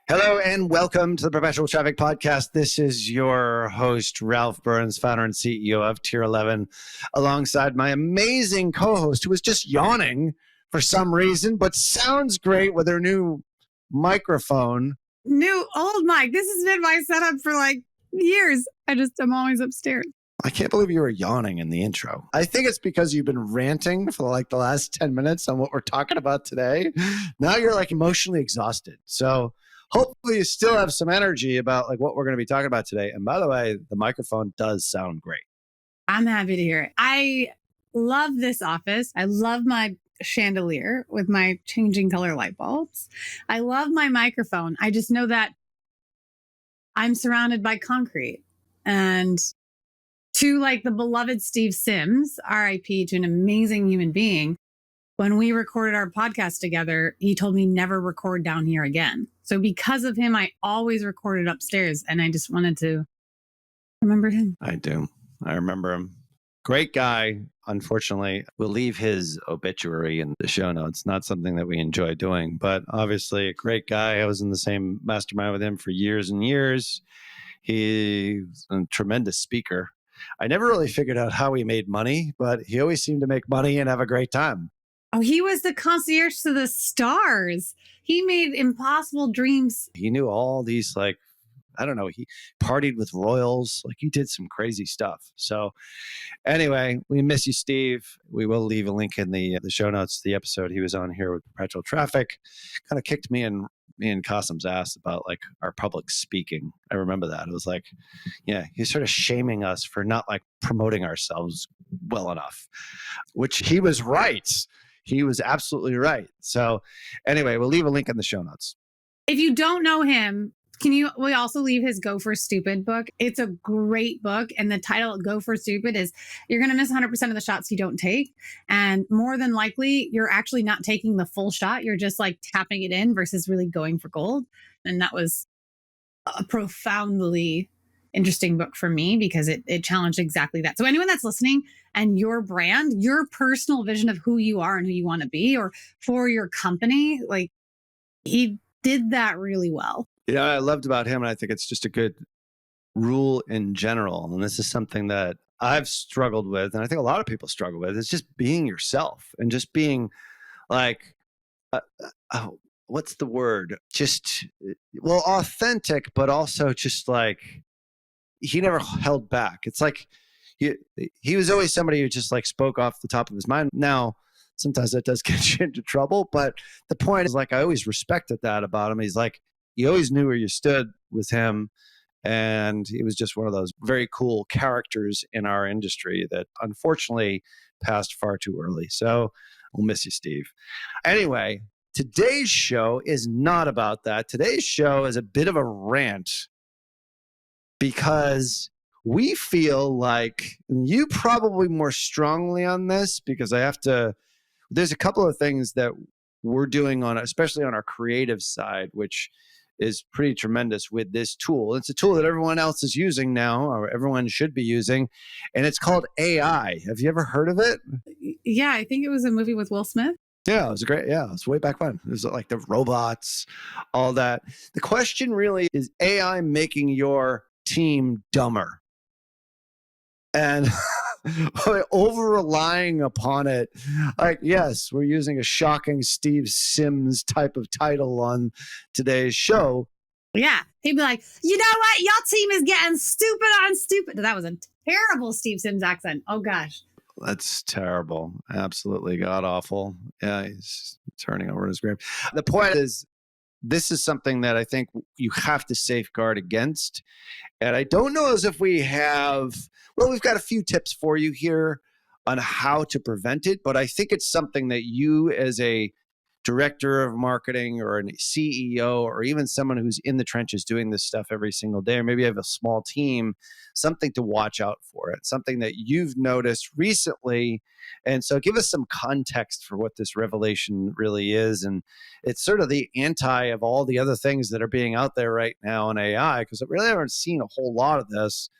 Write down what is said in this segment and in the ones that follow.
Hello and welcome to the Perpetual Traffic Podcast. This is your host, Ralph Burns, founder and CEO of Tier 11, alongside my amazing co-host who was just yawning for some reason, but sounds great with her new microphone. New old mic. This has been my setup for like years. I'm always upstairs. I can't believe you were yawning in the intro. I think it's because you've been ranting for like the last 10 minutes on what we're talking about today. Now you're like emotionally exhausted. So hopefully you still have some energy about like what we're going to be talking about today. And by the way, the microphone does sound great. I'm happy to hear it. I love this office. I love my chandelier with my changing color light bulbs. I love my microphone. I just know that I'm surrounded by concrete. And to like the beloved Steve Sims, RIP, to an amazing human being, when we recorded our podcast together, he told me never record down here again. So because of him, I always recorded upstairs, and I just wanted to remember him. I do. I remember him. Great guy. Unfortunately, we'll leave his obituary in the show notes. Not something that we enjoy doing, but obviously a great guy. I was in the same mastermind with him for years and years. He's a tremendous speaker. I never really figured out how he made money, but he always seemed to make money and have a great time. Oh, he was the concierge to the stars. He made impossible dreams. He knew all these, like, I don't know, he partied with royals. Like, he did some crazy stuff. So anyway, we miss you, Steve. We will leave a link in the show notes to the episode he was on here with Perpetual Traffic. Kind of kicked me and Qasim's ass about like our public speaking. I remember that. It was like, yeah, he's sort of shaming us for not like promoting ourselves well enough, which he was right. He was absolutely right. So anyway, we'll leave a link in the show notes. If you don't know him, we also leave his Go for Stupid book. It's a great book. And the title Go for Stupid is you're going to miss 100% of the shots you don't take. And more than likely, you're actually not taking the full shot. You're just like tapping it in versus really going for gold. And that was a profoundly interesting book for me because it challenged exactly that. So anyone that's listening and your brand, your personal vision of who you are and who you want to be, or for your company, like he did that really well. Yeah, I loved about him, and I think it's just a good rule in general. And this is something that I've struggled with, and I think a lot of people struggle with, is just being yourself and just being like, what's the word? Just, well, authentic, but also just like, he never held back. It's like, he was always somebody who just like spoke off the top of his mind. Now, sometimes that does get you into trouble, but the point is like, I always respected that about him. He's like, you always knew where you stood with him. And he was just one of those very cool characters in our industry that unfortunately passed far too early. So we'll miss you, Steve. Anyway, today's show is not about that. Today's show is a bit of a rant because we feel like, you probably more strongly on this, because there's a couple of things that we're doing especially on our creative side, which is pretty tremendous with this tool. It's a tool that everyone else is using now, or everyone should be using, and it's called AI. Have you ever heard of it? Yeah, I think it was a movie with Will Smith. Yeah, it was great. Yeah, it was way back when. It was like the robots, all that. The question really is AI making your team dumber? And over-relying upon it. Like, yes, we're using a shocking Steve Sims type of title on today's show. Yeah. He'd be like, you know what? Your team is getting stupid on stupid. That was a terrible Steve Sims accent. Oh, gosh. That's terrible. Absolutely god-awful. Yeah, he's turning over in his grave. The point is, this is something that I think you have to safeguard against. And I don't know as if we've got a few tips for you here on how to prevent it, but I think it's something that you as a director of marketing or a CEO or even someone who's in the trenches doing this stuff every single day, or maybe you have a small team, something to watch out for. It's something that you've noticed recently. And so give us some context for what this revelation really is. And it's sort of the anti of all the other things that are being out there right now in AI, because I really haven't seen a whole lot of this.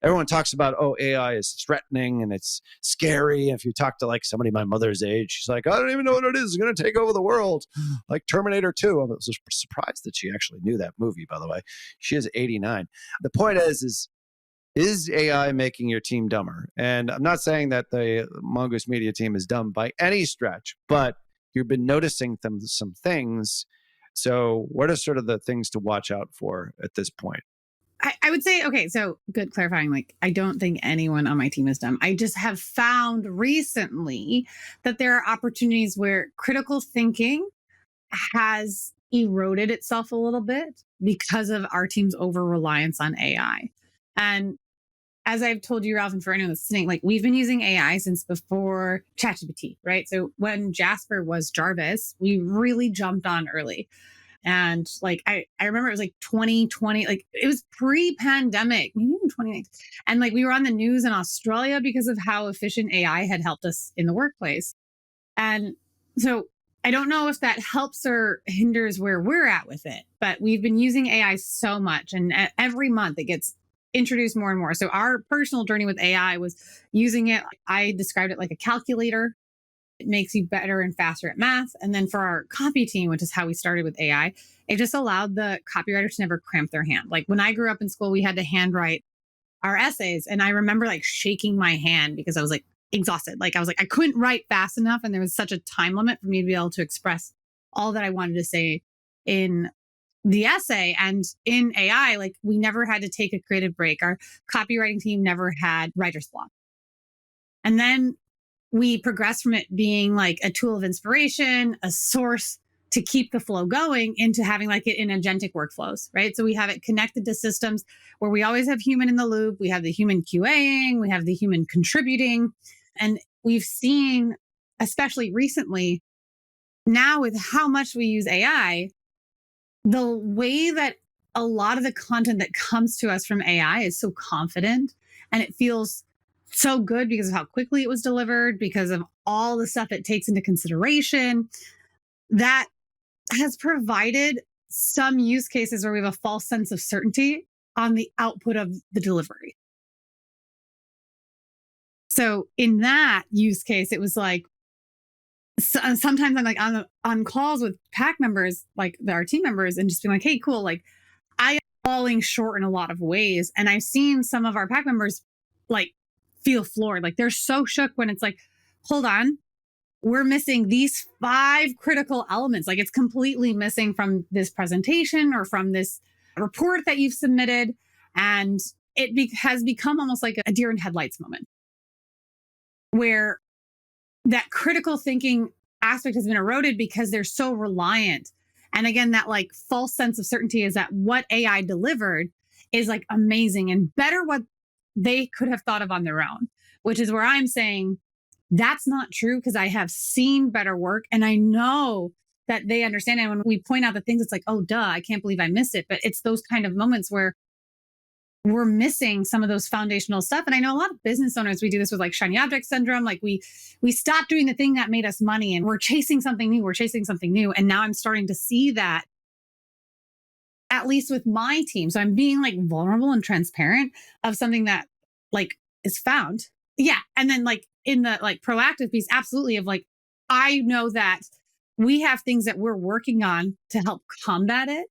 everyone talks about, oh, AI is threatening and it's scary. If you talk to like somebody my mother's age, she's like, I don't even know what it is. It's going to take over the world, like Terminator 2. I was surprised that she actually knew that movie, by the way. She is 89. The point is AI making your team dumber? And I'm not saying that the Mongoose Media team is dumb by any stretch, but you've been noticing some things. So what are sort of the things to watch out for at this point? I would say, okay, so good clarifying. Like, I don't think anyone on my team is dumb. I just have found recently that there are opportunities where critical thinking has eroded itself a little bit because of our team's over reliance on AI. And as I've told you, Ralph, and for anyone listening, like we've been using AI since before ChatGPT, right? So when Jasper was Jarvis, we really jumped on early. And like I remember it was like 2020, like it was pre-pandemic, maybe even 2019. And like we were on the news in Australia because of how efficient AI had helped us in the workplace. And so I don't know if that helps or hinders where we're at with it, but we've been using AI so much, and every month it gets introduced more and more. So our personal journey with AI was using it. I described it like a calculator. It makes you better and faster at math. And then for our copy team, which is how we started with AI, it just allowed the copywriters to never cramp their hand. Like when I grew up in school, we had to handwrite our essays. And I remember like shaking my hand because I was like exhausted. Like I was like, I couldn't write fast enough. And there was such a time limit for me to be able to express all that I wanted to say in the essay. And in AI, like we never had to take a creative break. Our copywriting team never had writer's block. And then we progressed from it being like a tool of inspiration, a source to keep the flow going, into having like it in agentic workflows, right? So we have it connected to systems where we always have human in the loop. We have the human QAing, we have the human contributing. And we've seen, especially recently, now with how much we use AI, the way that a lot of the content that comes to us from AI is so confident, and it feels so good because of how quickly it was delivered, because of all the stuff it takes into consideration, that has provided some use cases where we have a false sense of certainty on the output of the delivery. So in that use case, it was like, sometimes I'm like on calls with pack members, like our team members, and just being like, hey, cool. Like I am falling short in a lot of ways. And I've seen some of our pack members like feel floored. Like they're so shook when it's like, hold on, we're missing these 5 critical elements. Like it's completely missing from this presentation or from this report that you've submitted. And it has become almost like a deer in headlights moment where that critical thinking aspect has been eroded because they're so reliant. And again, that like false sense of certainty is that what AI delivered is like amazing and better what they could have thought of on their own, which is where I'm saying that's not true, because I have seen better work and I know that they understand. And when we point out the things, it's like, oh, duh, I can't believe I missed it. But it's those kind of moments where we're missing some of those foundational stuff. And I know a lot of business owners, we do this with like shiny object syndrome. Like we stopped doing the thing that made us money and we're chasing something new. And now I'm starting to see that, at least with my team. So I'm being like vulnerable and transparent of something that like is found. Yeah. And then like in the like proactive piece, absolutely, of like, I know that we have things that we're working on to help combat it.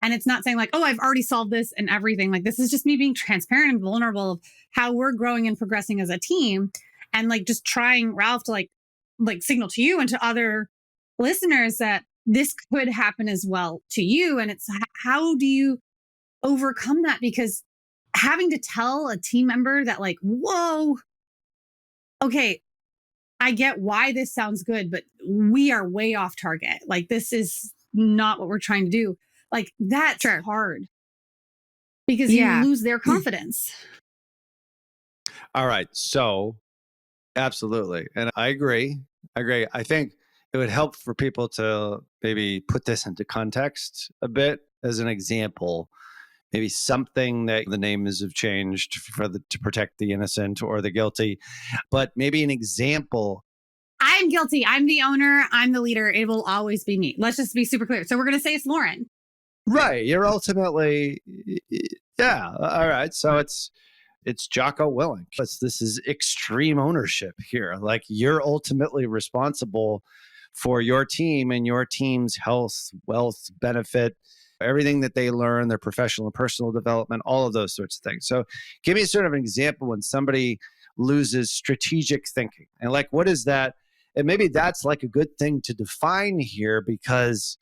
And it's not saying like, oh, I've already solved this and everything. Like this is just me being transparent and vulnerable of how we're growing and progressing as a team. And like just trying, Ralph, to like signal to you and to other listeners that this could happen as well to you. And it's how do you overcome that? Because having to tell a team member that like, whoa, okay, I get why this sounds good, but we are way off target. Like this is not what we're trying to do. Like that's hard because you lose their confidence. All right. So absolutely. And I agree. I think it would help for people to maybe put this into context a bit. As an example, maybe something that the names have changed to protect the innocent or the guilty, but maybe an example. I'm guilty. I'm the owner. I'm the leader. It will always be me. Let's just be super clear. So we're going to say it's Lauren. Right. You're ultimately, yeah. All right. So it's Jocko Willink. This is extreme ownership here. Like you're ultimately responsible for your team and your team's health, wealth, benefit, everything that they learn, their professional and personal development, all of those sorts of things. So give me sort of an example when somebody loses strategic thinking. And like, what is that? And maybe that's like a good thing to define here, because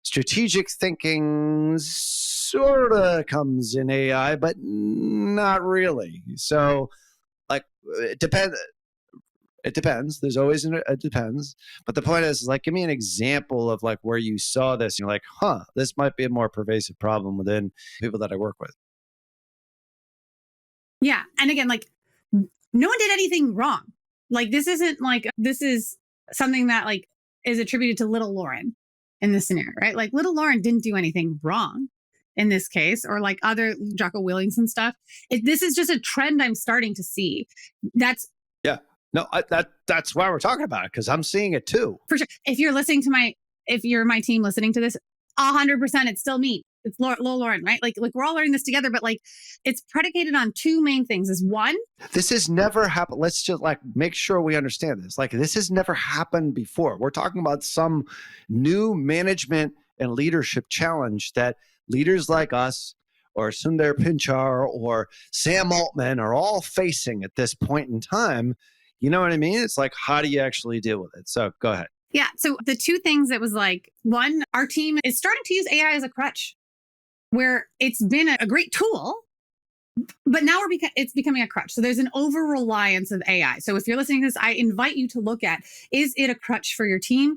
strategic thinking sort of comes in AI, but not really. So like, it depends. It depends. There's always it depends. But the point is like, give me an example of like where you saw this. You're like, this might be a more pervasive problem within people that I work with. Yeah. And again, like no one did anything wrong. Like this isn't like, this is something that like is attributed to little Lauren in this scenario, right? Like little Lauren didn't do anything wrong in this case, or like other Jocko Willings and stuff. This is just a trend I'm starting to see. That's yeah. No, that's why we're talking about it, because I'm seeing it too. For sure. If you're my team listening to this, 100%, it's still me. It's Lil Lauren, right? Like we're all learning this together, but like it's predicated on two main things. Is one, this has never happened. Let's just like make sure we understand this. Like this has never happened before. We're talking about some new management and leadership challenge that leaders like us or Sundar Pichai or Sam Altman are all facing at this point in time. You know what I mean? It's like, how do you actually deal with it? So go ahead. Yeah. So the two things, it was like, one, our team is starting to use AI as a crutch, where it's been a great tool, but now it's becoming a crutch. So there's an over-reliance of AI. So if you're listening to this, I invite you to look at, is it a crutch for your team?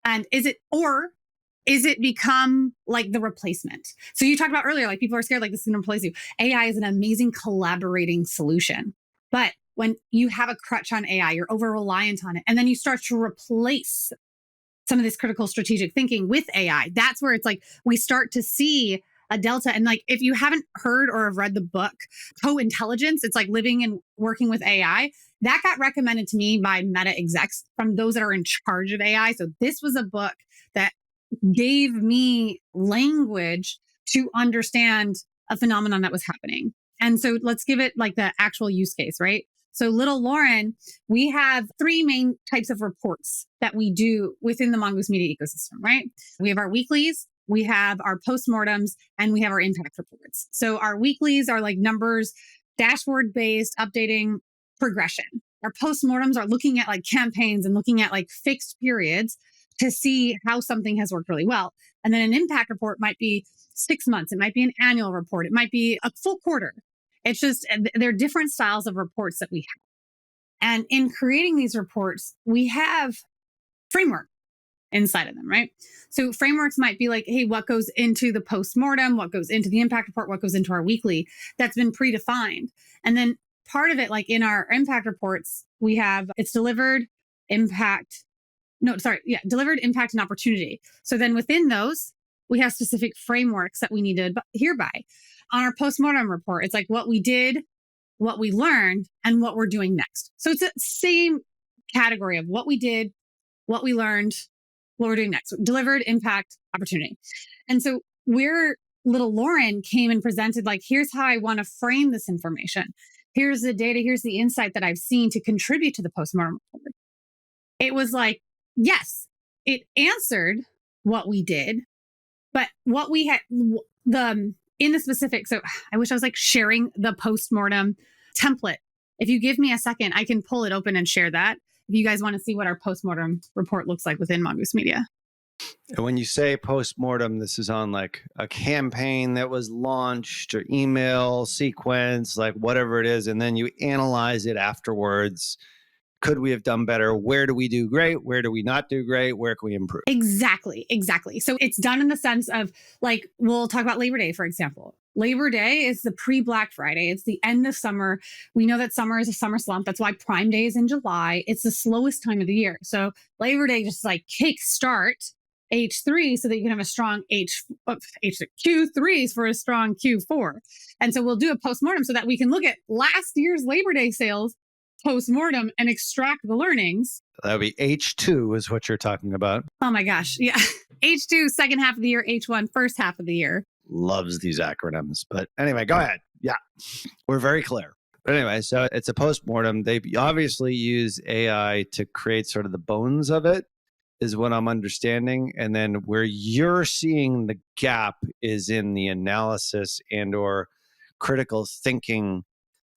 And is it become like the replacement? So you talked about earlier, like people are scared, like this is going to replace you. AI is an amazing collaborating solution. But when you have a crutch on AI, you're over-reliant on it, and then you start to replace some of this critical strategic thinking with AI. That's where it's like we start to see a delta. And like, if you haven't heard or have read the book, Co-Intelligence, it's like living and working with AI. That got recommended to me by Meta execs, from those that are in charge of AI. So this was a book that gave me language to understand a phenomenon that was happening. And so let's give it like the actual use case, right? So little Lauren, we have three main types of reports that we do within the Mongoose Media ecosystem, right? We have our weeklies, we have our postmortems, and we have our impact reports. So our weeklies are like numbers, dashboard based, updating progression. Our postmortems are looking at like campaigns and looking at like fixed periods to see how something has worked really well. And then an impact report might be 6 months. It might be an annual report. It might be a full quarter. It's just, there are different styles of reports that we have. And in creating these reports, we have framework inside of them, right? So frameworks might be like, hey, what goes into the postmortem? What goes into the impact report? What goes into our weekly? That's been predefined. And then part of it, like in our impact reports, we have it's delivered, impact, delivered, impact, and opportunity. So then within those, we have specific frameworks that we need to adhere by. On our postmortem report, it's like what we did, what we learned, and what we're doing next. So it's the same category of what we did, what we learned, what we're doing next. Delivered, impact, opportunity. And so little Lauren came and presented like, here's how I want to frame this information. Here's the data, here's the insight that I've seen to contribute to the postmortem report. It was like, yes, it answered what we did, but what we had, in the specific, so I wish I was like sharing the postmortem template. If you give me a second, I can pull it open and share that. If you guys want to see what our postmortem report looks like within Mongoose Media. And when you say postmortem, this is on like a campaign that was launched or email sequence, like whatever it is. And then you analyze it afterwards. Could we have done better? Where do we do great? Where do we not do great? Where can we improve? Exactly. So it's done in the sense of like, we'll talk about Labor Day, for example. Labor Day is the pre-Black Friday. It's the end of summer. We know that summer is a summer slump. That's why Prime Day is in July. It's the slowest time of the year. So Labor Day just like kickstart H3 so that you can have a strong Q3s for a strong Q4. And so we'll do a postmortem so that we can look at last year's Labor Day sales postmortem and extract the learnings. That would be H2 is what you're talking about. Oh my gosh. Yeah. H2, second half of the year, H1, first half of the year. Loves these acronyms. But anyway, go ahead. Yeah, we're very clear. But anyway, so it's a postmortem. They obviously use AI to create sort of the bones of it, is what I'm understanding. And then where you're seeing the gap is in the analysis and or critical thinking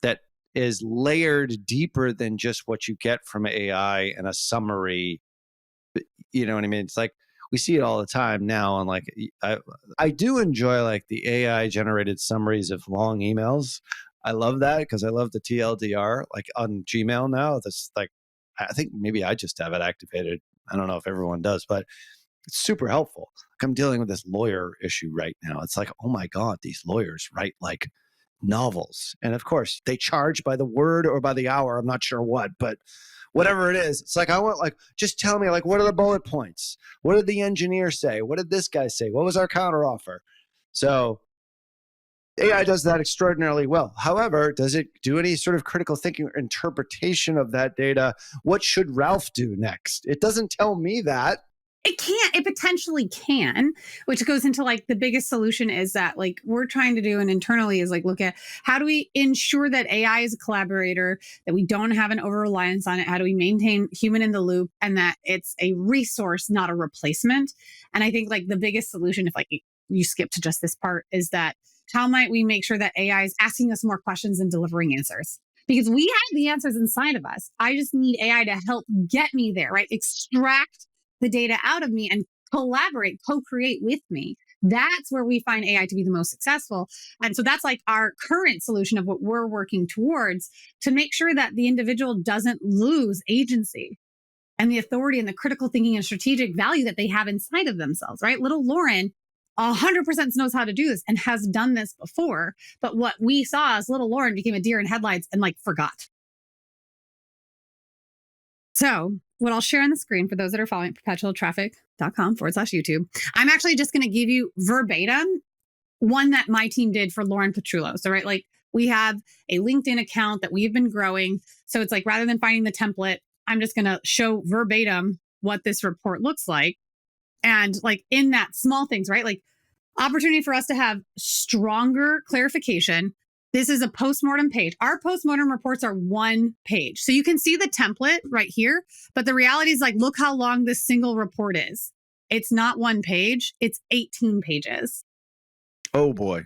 that is layered deeper than just what you get from AI and a summary. You know what I mean? It's like we see it all the time now. And like I do enjoy like the AI generated summaries of long emails. I love that because I love the TLDR like on Gmail now. That's like I think maybe I just have it activated. I don't know if everyone does, but it's super helpful. Like I'm dealing with this lawyer issue right now. It's like, oh my God, these lawyers write like novels. And of course, they charge by the word or by the hour. I'm not sure what, but whatever it is, it's like, I want, like, just tell me, like, what are the bullet points? What did the engineer say? What did this guy say? What was our counter offer? So AI does that extraordinarily well. However, does it do any sort of critical thinking or interpretation of that data? What should Ralph do next? It doesn't tell me that. It can't. It potentially can, which goes into like the biggest solution is that like we're trying to do and internally is like look at how do we ensure that AI is a collaborator, that we don't have an over reliance on it? How do we maintain human in the loop and that it's a resource, not a replacement? And I think like the biggest solution, if like you skip to just this part, is that how might we make sure that AI is asking us more questions and delivering answers? Because we have the answers inside of us. I just need AI to help get me there, right? Extract the data out of me and collaborate, co-create with me. That's where we find AI to be the most successful. And so that's like our current solution of what we're working towards to make sure that the individual doesn't lose agency and the authority and the critical thinking and strategic value that they have inside of themselves, right? Little Lauren 100% knows how to do this and has done this before. But what we saw is little Lauren became a deer in headlights and like forgot. So what I'll share on the screen for those that are following perpetualtraffic.com/YouTube, I'm actually just going to give you verbatim one that my team did for Lauren Petrullo. So, right, like we have a LinkedIn account that we've been growing. So it's like, rather than finding the template, I'm just going to show verbatim what this report looks like. And like in that small things, right? Like opportunity for us to have stronger clarification. This is a postmortem page. Our postmortem reports are one page. So you can see the template right here, but the reality is like, look how long this single report is. It's not one page, it's 18 pages. Oh boy.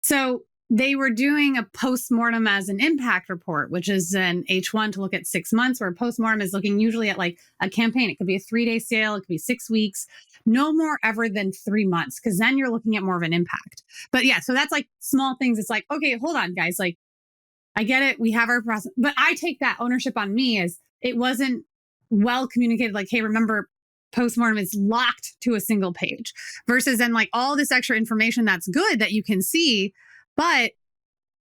So they were doing a postmortem as an impact report, which is an H1 to look at 6 months, where a postmortem is looking usually at like a campaign. It could be a 3-day sale. It could be 6 weeks, no more ever than 3 months, because then you're looking at more of an impact. But yeah, so that's like small things. It's like, okay, hold on, guys. Like, I get it. We have our process, but I take that ownership on me as it wasn't well communicated. Like, hey, remember, postmortem is locked to a single page versus then like all this extra information that's good that you can see, but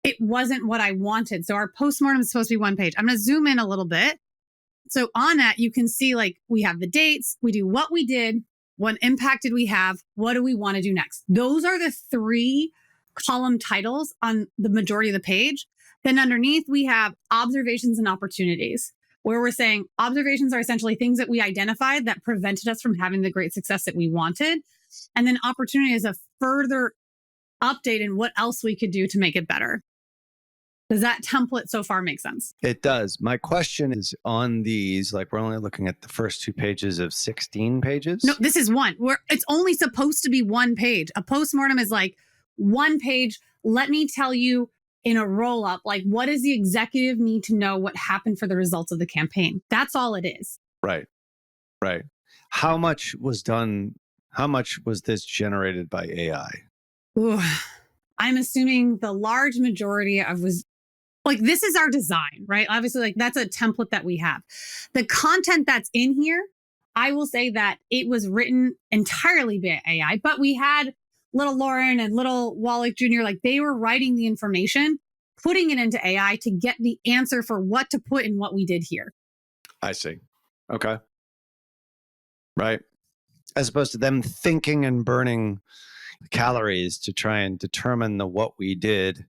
it wasn't what I wanted. So our postmortem is supposed to be one page. I'm going to zoom in a little bit. So on that, you can see like we have the dates, we do what we did, what impact did we have, what do we want to do next? Those are the 3 column titles on the majority of the page. Then underneath, we have observations and opportunities, where we're saying observations are essentially things that we identified that prevented us from having the great success that we wanted. And then opportunity is a further update in what else we could do to make it better. Does that template so far make sense? It does. My question is on these, like we're only looking at the first 2 pages of 16 pages. No, this is one. It's only supposed to be one page. A postmortem is like one page. Let me tell you in a roll up, like what does the executive need to know what happened for the results of the campaign? That's all it is. Right. Right. How much was done? How much was this generated by AI? Ooh, I'm assuming the large majority of was like, this is our design, right? Obviously, like that's a template that we have. The content that's in here, I will say that it was written entirely by AI, but we had little Lauren and little Wallach Jr., like they were writing the information, putting it into AI to get the answer for what to put in what we did here. I see. Okay. Right. As opposed to them thinking and burning calories to try and determine what we did.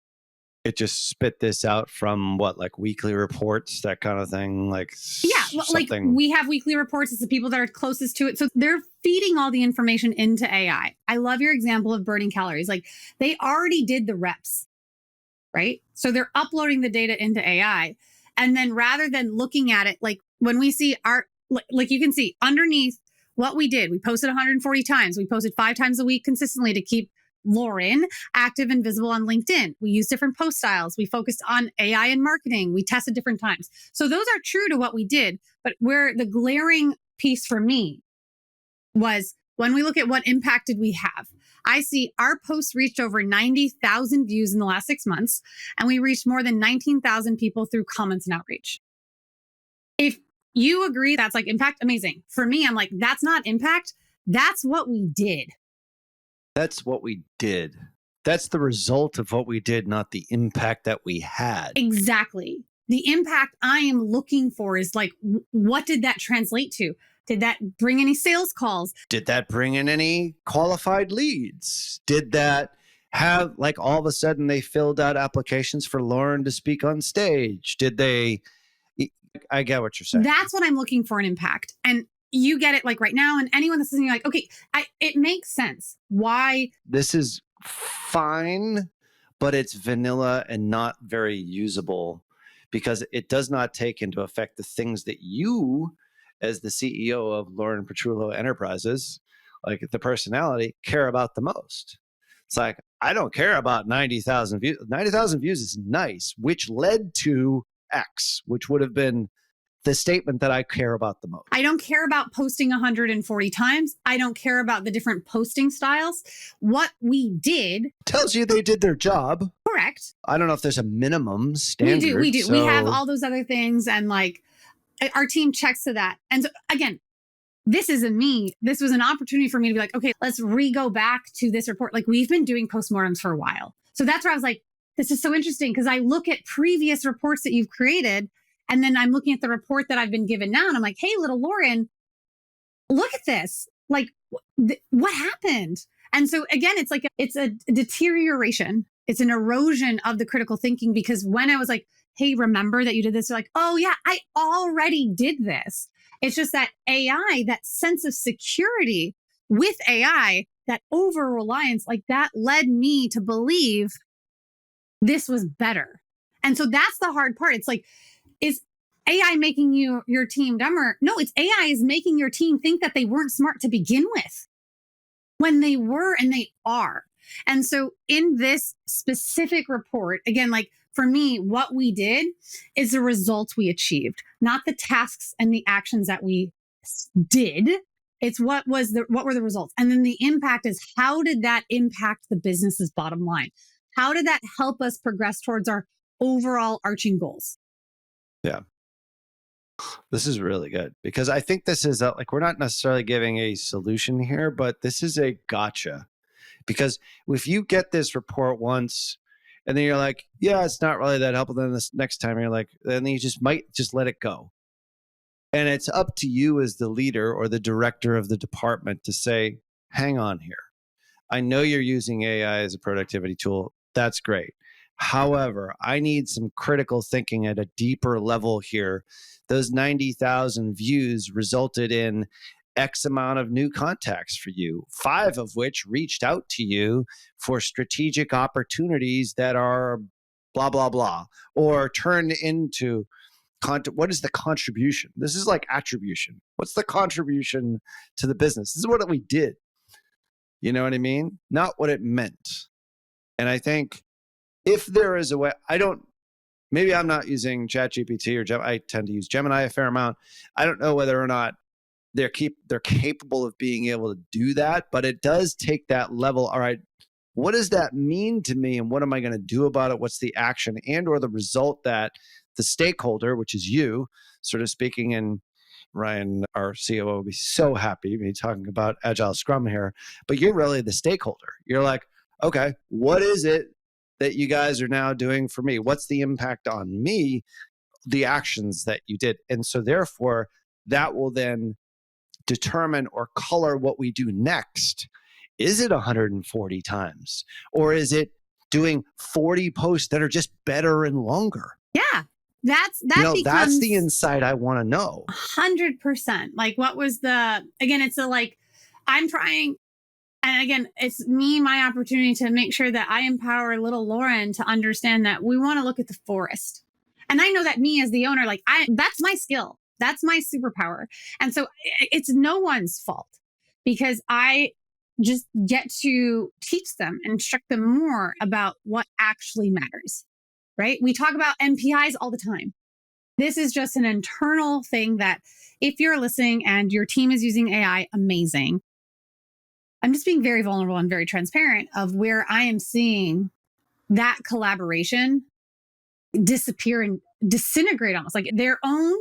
It just spit this out from what, like weekly reports, that kind of thing. Like, yeah, something. Like we have weekly reports. It's the people that are closest to it. So they're feeding all the information into AI. I love your example of burning calories. Like they already did the reps. right? So they're uploading the data into AI. And then rather than looking at it, like when we see like you can see underneath what we did, we posted 140 times. We posted 5 times a week consistently to keep Lauren active and visible on LinkedIn. We used different post styles. We focused on AI and marketing. We tested different times. So those are true to what we did. But where the glaring piece for me was when we look at what impact did we have, I see our posts reached over 90,000 views in the last 6 months, and we reached more than 19,000 people through comments and outreach. If you agree that's like impact, amazing. For me, I'm like, that's not impact. That's what we did. That's what we did. That's the result of what we did, not the impact that we had. Exactly. The impact I am looking for is like, what did that translate to? Did that bring any sales calls? Did that bring in any qualified leads? Did that have, like, all of a sudden they filled out applications for Lauren to speak on stage? Did they? I get what you're saying. That's what I'm looking for, an impact. And you get it like right now. And anyone that's listening, like, okay, it makes sense. Why? This is fine, but it's vanilla and not very usable because it does not take into effect the things that you, as the CEO of Lauren Petrullo Enterprises, like the personality, care about the most. It's like, I don't care about 90,000 views. 90,000 views is nice, which led to X, which would have been the statement that I care about the most. I don't care about posting 140 times. I don't care about the different posting styles. What we did tells you they did their job. Correct. I don't know if there's a minimum standard. We do. So... we have all those other things, and like our team checks to that. And so again, this isn't me. This was an opportunity for me to be like, okay, let's go back to this report. Like, we've been doing postmortems for a while. So that's where I was like, this is so interesting, because I look at previous reports that you've created, and then I'm looking at the report that I've been given now, and I'm like, hey, little Lauren, look at this. Like, what happened? And so again, it's like, it's a deterioration. It's an erosion of the critical thinking, because when I was like, hey, remember that you did this? They're like, oh yeah, I already did this. It's just that AI, that sense of security with AI, that over-reliance, like that led me to believe this was better. And so that's the hard part. It's like, is AI making your team dumber? No, it's AI is making your team think that they weren't smart to begin with, when they were and they are. And so in this specific report, again, like for me, what we did is the results we achieved, not the tasks and the actions that we did. It's what were the results? And then the impact is, how did that impact the business's bottom line? How did that help us progress towards our overall arching goals? Yeah. This is really good, because I think this is like, we're not necessarily giving a solution here, but this is a gotcha. Because if you get this report once and then you're like, yeah, it's not really that helpful, then this next time you're like, then you might let it go. And it's up to you as the leader or the director of the department to say, hang on here. I know you're using AI as a productivity tool. That's great. However, I need some critical thinking at a deeper level here. Those 90,000 views resulted in X amount of new contacts for you, 5 of which reached out to you for strategic opportunities that are blah, blah, blah, or turned into what is the contribution? This is like attribution. What's the contribution to the business? This is what we did. You know what I mean? Not what it meant. And I think if there is a way, maybe I'm not using ChatGPT or Gemini. I tend to use Gemini a fair amount. I don't know whether or not they're capable of being able to do that, but it does take that level. All right, what does that mean to me, and what am I going to do about it? What's the action and or the result that the stakeholder, which is you, sort of speaking, and Ryan, our COO, will be so happy me talking about Agile Scrum here, but you're really the stakeholder. You're like, okay, what is it that you guys are now doing for me? What's the impact on me, the actions that you did? And so therefore, that will then determine or color what we do next. Is it 140 times? Or is it doing 40 posts that are just better and longer? Yeah. That's the insight I want to know. 100%. Like, what was again, it's I'm trying, And again, it's me, my opportunity to make sure that I empower little Lauren to understand that we want to look at the forest. And I know that me as the owner, like that's my skill. That's my superpower. And so it's no one's fault because I just get to teach them and instruct them more about what actually matters. Right? We talk about MPIs all the time. This is just an internal thing that if you're listening and your team is using AI, amazing. I'm just being very vulnerable and very transparent of where I am seeing that collaboration disappear and disintegrate almost like their own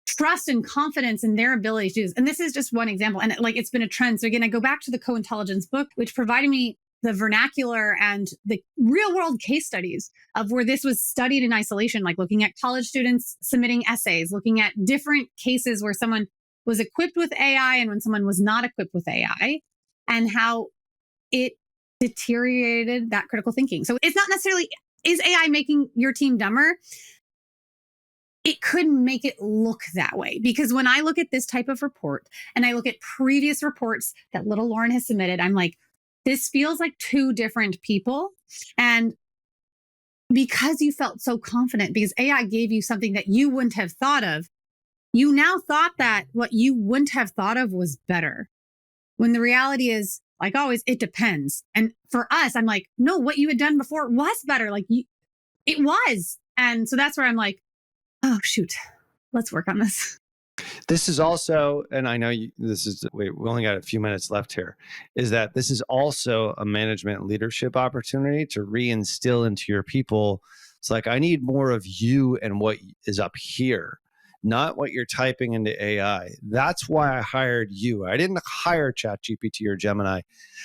trust and confidence in their ability to do this. And this is just one example. And it's been a trend. So again, I go back to the co-intelligence book, which provided me the vernacular and the real world case studies of where this was studied in isolation, like looking at college students submitting essays, looking at different cases where someone was equipped with AI and when someone was not equipped with AI, and how it deteriorated that critical thinking. So it's not necessarily, is AI making your team dumber? It could make it look that way. Because when I look at this type of report and I look at previous reports that little Lauren has submitted, I'm like, this feels like two different people. And because you felt so confident, because AI gave you something that you wouldn't have thought of, you now thought that what you wouldn't have thought of was better. When the reality is, like always, it depends. And for us, I'm like, no, what you had done before was better. It was. And so that's where I'm like, oh, shoot, let's work on this. This is also, and I know we only got a few minutes left here, is that this is also a management leadership opportunity to reinstill into your people. It's like, I need more of you and what is up here, not what you're typing into AI. That's why I hired you. I didn't hire ChatGPT or Gemini.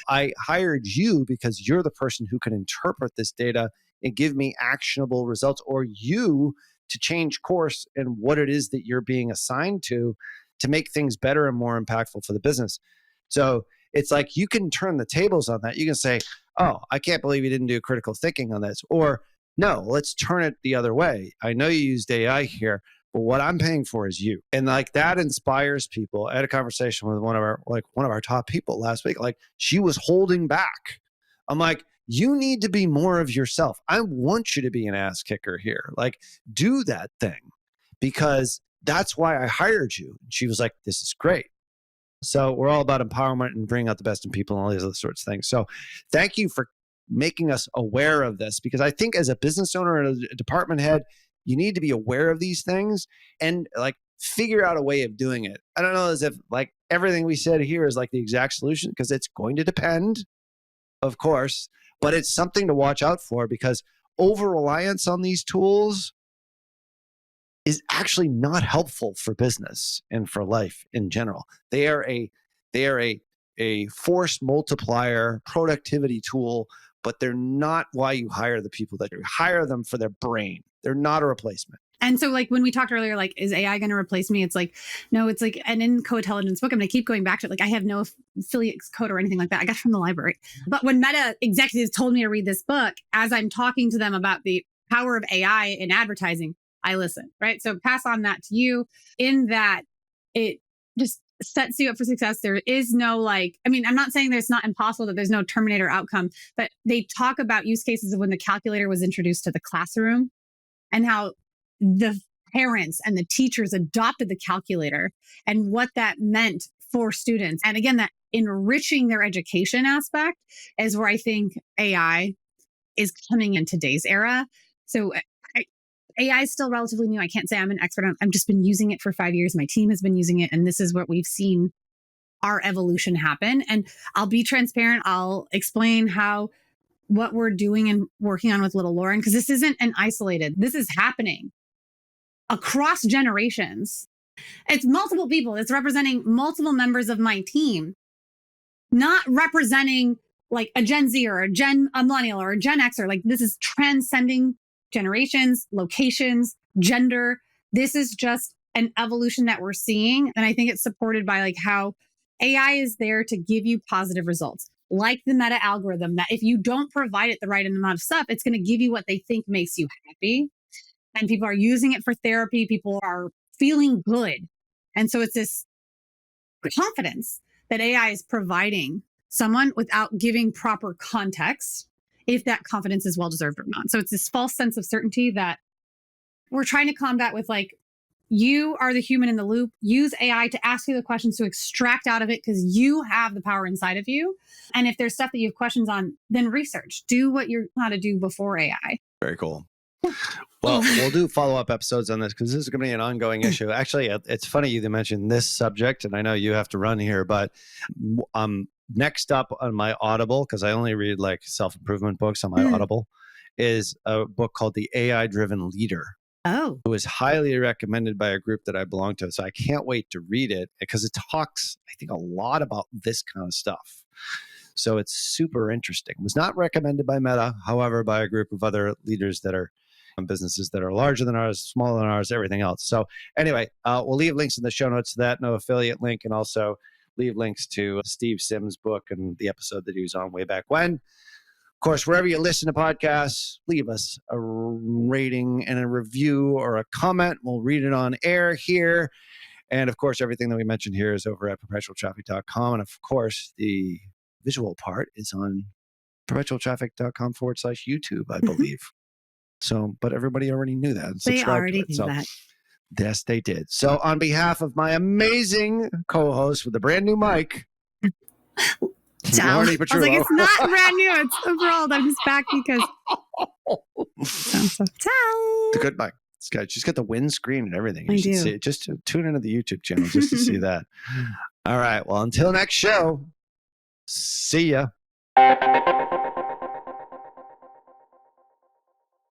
I hired you because you're the person who can interpret this data and give me actionable results, or you to change course and what it is that you're being assigned to make things better and more impactful for the business. So it's like you can turn the tables on that. You can say, oh, I can't believe you didn't do critical thinking on this. Or no, let's turn it the other way. I know you used AI here, but what I'm paying for is you. And like that inspires people. I had a conversation with one of our top people last week. Like she was holding back. I'm like, you need to be more of yourself. I want you to be an ass kicker here. Like, do that thing because that's why I hired you. And she was like, this is great. So we're all about empowerment and bringing out the best in people and all these other sorts of things. So thank you for making us aware of this, because I think as a business owner and a department head, you need to be aware of these things and like figure out a way of doing it. I don't know as if like everything we said here is like the exact solution, because it's going to depend, of course. But it's something to watch out for, because over-reliance on these tools is actually not helpful for business and for life in general. They are a force multiplier productivity tool, but they're not why you hire the people that you hire them for their brain. They're not a replacement. And so like when we talked earlier, like, is AI going to replace me? It's like, no, it's like, and in co-intelligence book, I'm going to keep going back to it. Like I have no affiliate code or anything like that. I got it from the library. But when Meta executives told me to read this book, as I'm talking to them about the power of AI in advertising, I listen, right? So pass on that to you in that it just sets you up for success. There is no like, I mean, I'm not saying there's not impossible, that there's no Terminator outcome, but they talk about use cases of when the calculator was introduced to the classroom and how the parents and the teachers adopted the calculator and what that meant for students. And again, that enriching their education aspect is where I think AI is coming in today's era. So AI is still relatively new. I can't say I'm an expert on it. I've just been using it for 5 years. My team has been using it. And this is what we've seen our evolution happen. And I'll be transparent. I'll explain how what we're doing and working on with little Lauren, because this isn't an isolated, this is happening across generations. It's multiple people. It's representing multiple members of my team, not representing like a Gen Z or a millennial or a Gen Xer. Like this is transcending generations, locations, gender. This is just an evolution that we're seeing. And I think it's supported by like how AI is there to give you positive results. Like the Meta algorithm, that if you don't provide it the right amount of stuff, it's going to give you what they think makes you happy. And people are using it for therapy. People are feeling good. And so it's this confidence that AI is providing someone without giving proper context if that confidence is well deserved or not. So it's this false sense of certainty that we're trying to combat with, like, you are the human in the loop. Use AI to ask you the questions to extract out of it because you have the power inside of you. And if there's stuff that you have questions on, then research. Do what you're how to do before AI. Very cool. Well, we'll do follow-up episodes on this because this is going to be an ongoing issue. Actually, it's funny you mentioned this subject, and I know you have to run here, but next up on my Audible, because I only read like self-improvement books on my Audible, is a book called The AI-Driven Leader. Oh. It was highly recommended by a group that I belong to. So I can't wait to read it because it talks, I think, a lot about this kind of stuff. So it's super interesting. It was not recommended by Meta, however, by a group of other leaders that are businesses that are larger than ours, smaller than ours, everything else. So anyway, we'll leave links in the show notes to that, no affiliate link, and also leave links to Steve Sims' book and the episode that he was on way back when. Of course, wherever you listen to podcasts, leave us a rating and a review or a comment. We'll read it on air here. And of course, everything that we mentioned here is over at perpetualtraffic.com. And of course, the visual part is on perpetualtraffic.com/YouTube, I believe. So, but everybody already knew that. They already knew that. Yes, they did. So on behalf of my amazing co-host with a brand new mic, I was like, it's not brand new. It's overall. I'm just back because. Ciao. The good mic. She's got the windscreen and everything. You I should do. see it. Just to tune into the YouTube channel just to see that. All right. Well, until next show, see ya.